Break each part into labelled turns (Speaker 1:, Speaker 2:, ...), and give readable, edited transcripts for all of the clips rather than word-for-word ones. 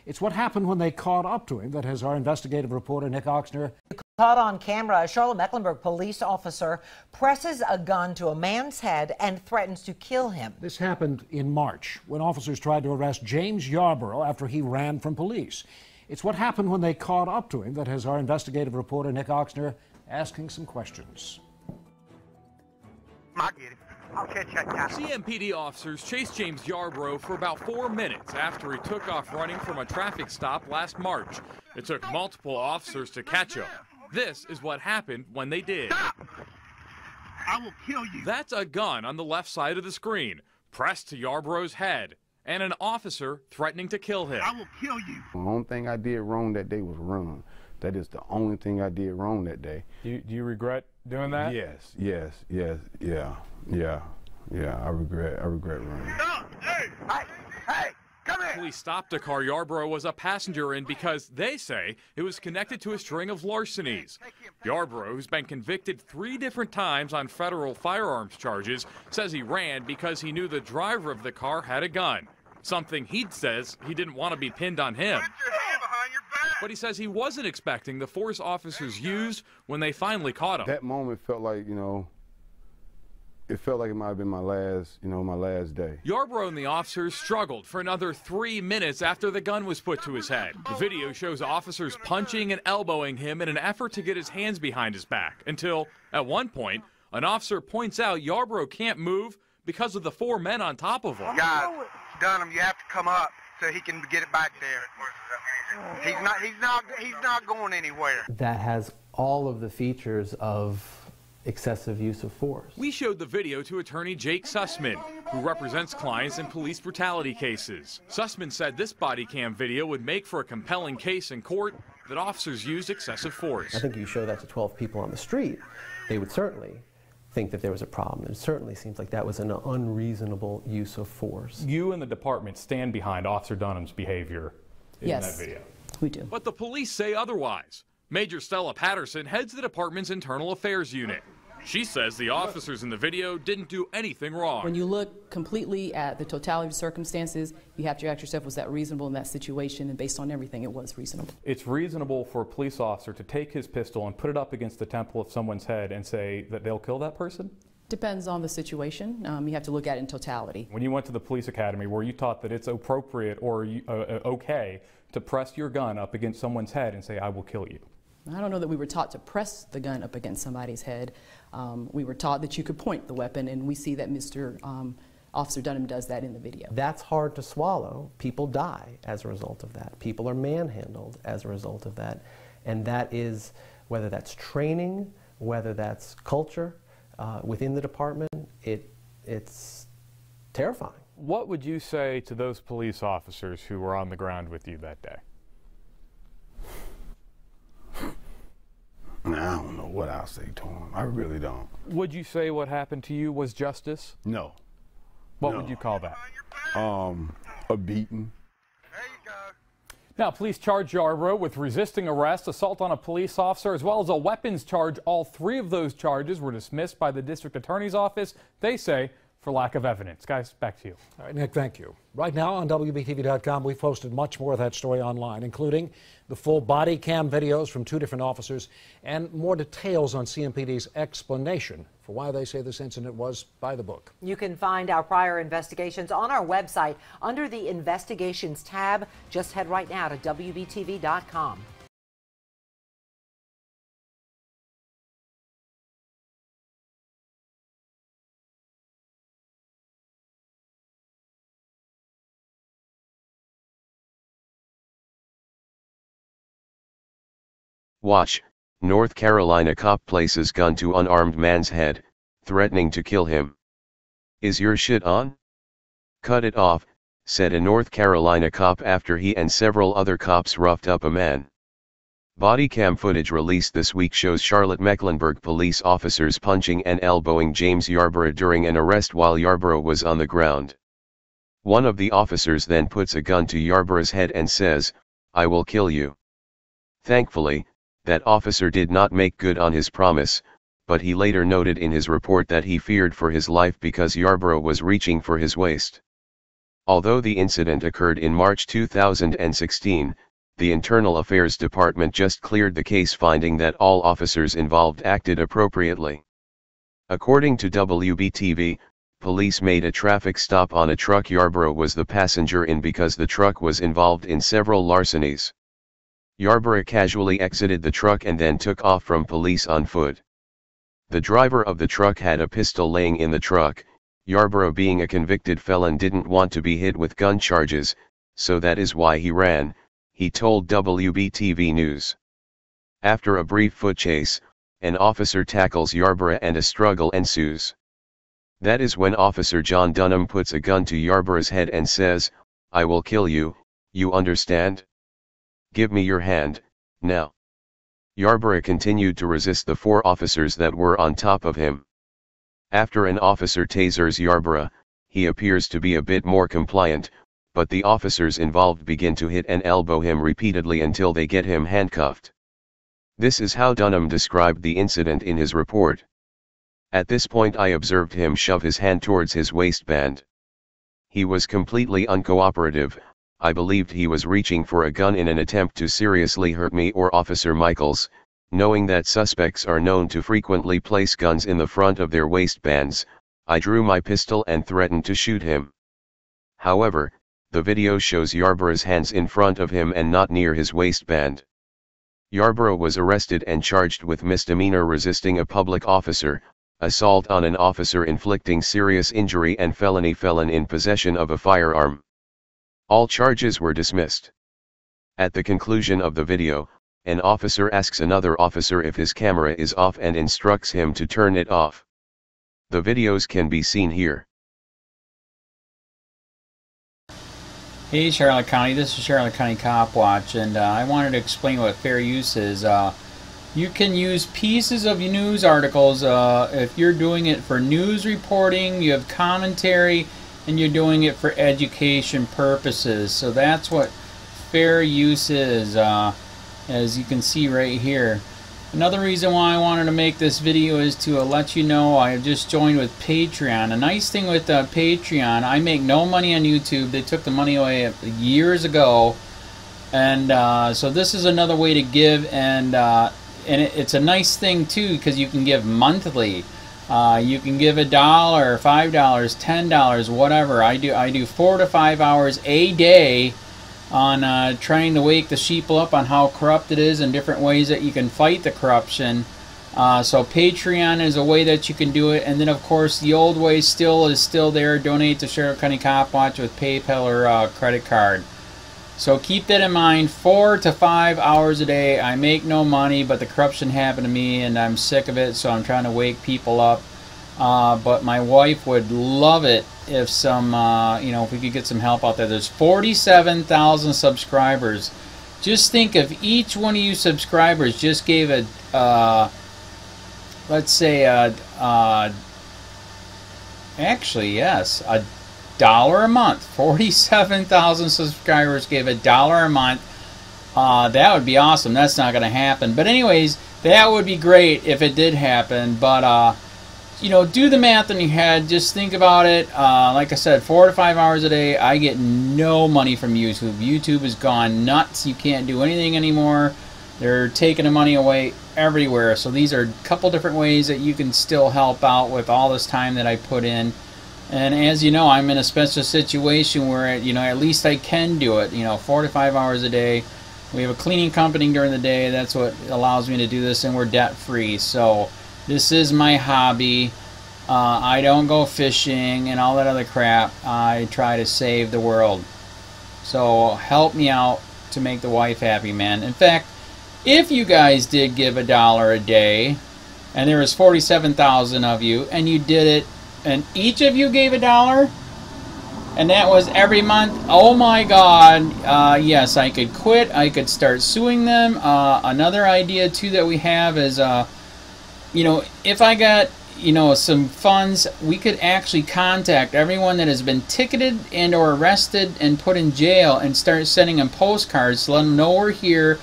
Speaker 1: It's what happened when they caught up to him that has our investigative reporter Nick Oxner.
Speaker 2: Caught on camera, a Charlotte-Mecklenburg police officer presses a gun to a man's head and threatens to kill him.
Speaker 1: This happened in March when officers tried to arrest James Yarborough after he ran from police. It's what happened when they caught up to him that has our investigative reporter Nick Oxner asking some questions.
Speaker 3: I get it. I'll catch that guy.
Speaker 4: CMPD officers chased James Yarborough for about 4 minutes after he took off running from a traffic stop last March. It took multiple officers to catch him. This is what happened when they did.
Speaker 3: Stop! I will kill you.
Speaker 4: That's a gun on the left side of the screen, pressed to Yarborough's head, and an officer threatening to kill him.
Speaker 3: I will kill you.
Speaker 5: The only thing I did wrong that day was run. That is the only thing I did wrong that day.
Speaker 6: Do you regret doing that?
Speaker 5: Yes, yeah. I regret running.
Speaker 3: Stop! Hey! Come here!
Speaker 4: Police stopped a car Yarborough was a passenger in because they say it was connected to a string of larcenies. Yarborough, who's been convicted 3 different times on federal firearms charges, says he ran because he knew the driver of the car had a gun. Something he says he didn't want to be pinned on him.
Speaker 3: Put your hand behind your back!
Speaker 4: But he says he wasn't expecting the force officers used when they finally caught him.
Speaker 5: That moment felt like, it felt like it might have been my last, my last day.
Speaker 4: Yarborough and the officers struggled for another 3 minutes after the gun was put to his head. The video shows officers punching and elbowing him in an effort to get his hands behind his back until, at one point, an officer points out Yarborough can't move because of the 4 men on top of him.
Speaker 3: Guys, Dunham, you have to come up so he can get it back there. He's not going anywhere.
Speaker 7: That has all of the features of excessive use of force.
Speaker 4: We showed the video to attorney Jake Sussman, who represents clients in police brutality cases. Sussman said this body cam video would make for a compelling case in court that officers used excessive force.
Speaker 7: I think you show that to 12 people on the street, they would certainly think that there was a problem. It certainly seems like that was an unreasonable use of force.
Speaker 6: You and the department stand behind Officer Dunham's behavior in that video.
Speaker 8: We do.
Speaker 4: But the police say otherwise. Major Stella Patterson heads the department's internal affairs unit. She says the officers in the video didn't do anything wrong.
Speaker 8: When you look completely at the totality of circumstances, you have to ask yourself, was that reasonable in that situation? And based on everything, it was reasonable.
Speaker 6: It's reasonable for a police officer to take his pistol and put it up against the temple of someone's head and say that they'll kill that person?
Speaker 8: Depends on the situation. You have to look at it in totality.
Speaker 6: When you went to the police academy, were you taught that it's appropriate or okay to press your gun up against someone's head and say, I will kill you?
Speaker 8: I don't know that we were taught to press the gun up against somebody's head. We were taught that you could point the weapon, and we see that Mr. Officer Dunham does that in the video.
Speaker 7: That's hard to swallow. People die as a result of that. People are manhandled as a result of that. And that is, whether that's training, whether that's culture within the department, it's terrifying.
Speaker 6: What would you say to those police officers who were on the ground with you that day?
Speaker 5: I don't know what I'll say to him. I really don't.
Speaker 6: Would you say what happened to you was justice?
Speaker 5: No.
Speaker 6: What would you call that?
Speaker 5: A beating.
Speaker 3: There you go.
Speaker 6: Now, police charge Yarborough with resisting arrest, assault on a police officer, as well as a weapons charge. All 3 of those charges were dismissed by the district attorney's office, they say, for lack of evidence. Guys, back to you.
Speaker 1: All right, Nick, thank you. Right now on WBTV.com, we've posted much more of that story online, including the full body cam videos from 2 different officers and more details on CMPD's explanation for why they say this incident was by the book.
Speaker 2: You can find our prior investigations on our website under the Investigations tab. Just head right now to WBTV.com.
Speaker 9: Watch, North Carolina cop places gun to unarmed man's head, threatening to kill him. Is your shit on? Cut it off, said a North Carolina cop after he and several other cops roughed up a man. Body cam footage released this week shows Charlotte-Mecklenburg police officers punching and elbowing James Yarborough during an arrest while Yarborough was on the ground. One of the officers then puts a gun to Yarborough's head and says, I will kill you. Thankfully, that officer did not make good on his promise, but he later noted in his report that he feared for his life because Yarborough was reaching for his waist. Although the incident occurred in March 2016, the Internal Affairs Department just cleared the case, finding that all officers involved acted appropriately. According to WBTV, police made a traffic stop on a truck Yarborough was the passenger in because the truck was involved in several larcenies. Yarborough casually exited the truck and then took off from police on foot. The driver of the truck had a pistol laying in the truck. Yarborough, being a convicted felon, didn't want to be hit with gun charges, so that is why he ran, he told WBTV News. After a brief foot chase, an officer tackles Yarborough and a struggle ensues. That is when Officer John Dunham puts a gun to Yarborough's head and says, "I will kill you, you understand? Give me your hand, now." Yarborough continued to resist the 4 officers that were on top of him. After an officer tasers Yarborough, he appears to be a bit more compliant, but the officers involved begin to hit and elbow him repeatedly until they get him handcuffed. This is how Dunham described the incident in his report. "At this point I observed him shove his hand towards his waistband. He was completely uncooperative. I believed he was reaching for a gun in an attempt to seriously hurt me or Officer Michaels, knowing that suspects are known to frequently place guns in the front of their waistbands. I drew my pistol and threatened to shoot him." However, the video shows Yarborough's hands in front of him and not near his waistband. Yarborough was arrested and charged with misdemeanor resisting a public officer, assault on an officer inflicting serious injury, and felon in possession of a firearm. All charges were dismissed. At the conclusion of the video, an officer asks another officer if his camera is off and instructs him to turn it off. The videos can be seen here.
Speaker 10: Hey Charlotte County, this is Charlotte County Cop Watch, and I wanted to explain what fair use is. You can use pieces of news articles if you're doing it for news reporting, you have commentary, and you're doing it for education purposes. So that's what fair use is, as you can see right here. Another reason why I wanted to make this video is to let you know I have just joined with Patreon. A nice thing with Patreon, I make no money on YouTube. They took the money away years ago, and so this is another way to give, and it's a nice thing too because you can give monthly. You can give $1, $5, $10, whatever. I do 4 to 5 hours a day on trying to wake the sheeple up on how corrupt it is and different ways that you can fight the corruption. So Patreon is a way that you can do it, and then of course the old way is still there. Donate to Charlotte County Cop Watch with PayPal or credit card. So keep that in mind. 4 to 5 hours a day. I make no money, but the corruption happened to me and I'm sick of it, so I'm trying to wake people up. But my wife would love it if if we could get some help out there. There's 47,000 subscribers. Just think if each one of you subscribers just gave let's say actually yes, $1 a month. 47,000 subscribers gave $1 a month. That would be awesome. That's not going to happen. But anyways, that would be great if it did happen. But do the math in your head. Just think about it. Like I said, 4 to 5 hours a day. I get no money from YouTube. YouTube has gone nuts. You can't do anything anymore. They're taking the money away everywhere. So these are a couple different ways that you can still help out with all this time that I put in. And as you know, I'm in a special situation where, at least I can do it, 4 to 5 hours a day. We have a cleaning company during the day. That's what allows me to do this, and we're debt-free. So this is my hobby. I don't go fishing and all that other crap. I try to save the world. So help me out to make the wife happy, man. In fact, if you guys did give $1 a day, and there was 47,000 of you, and you did it, and each of you gave $1, and that was every month, oh my God, yes, I could quit. I could start suing them. Another idea too that we have is, if I got, some funds, we could actually contact everyone that has been ticketed and or arrested and put in jail and start sending them postcards to let them know we're here,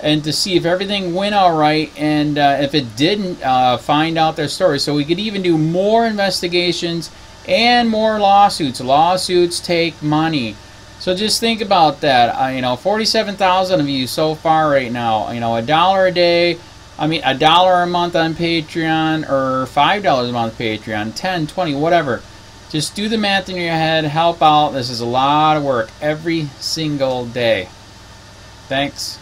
Speaker 10: and to see if everything went all right, and if it didn't, find out their story. So we could even do more investigations And more lawsuits. Lawsuits take money. So just think about that. You know, 47,000 of you so far right now. You know, $1 a day. I mean, $1 a month on Patreon, or $5 a month Patreon, 10, 20, whatever. Just do the math in your head. Help out. This is a lot of work every single day. Thanks.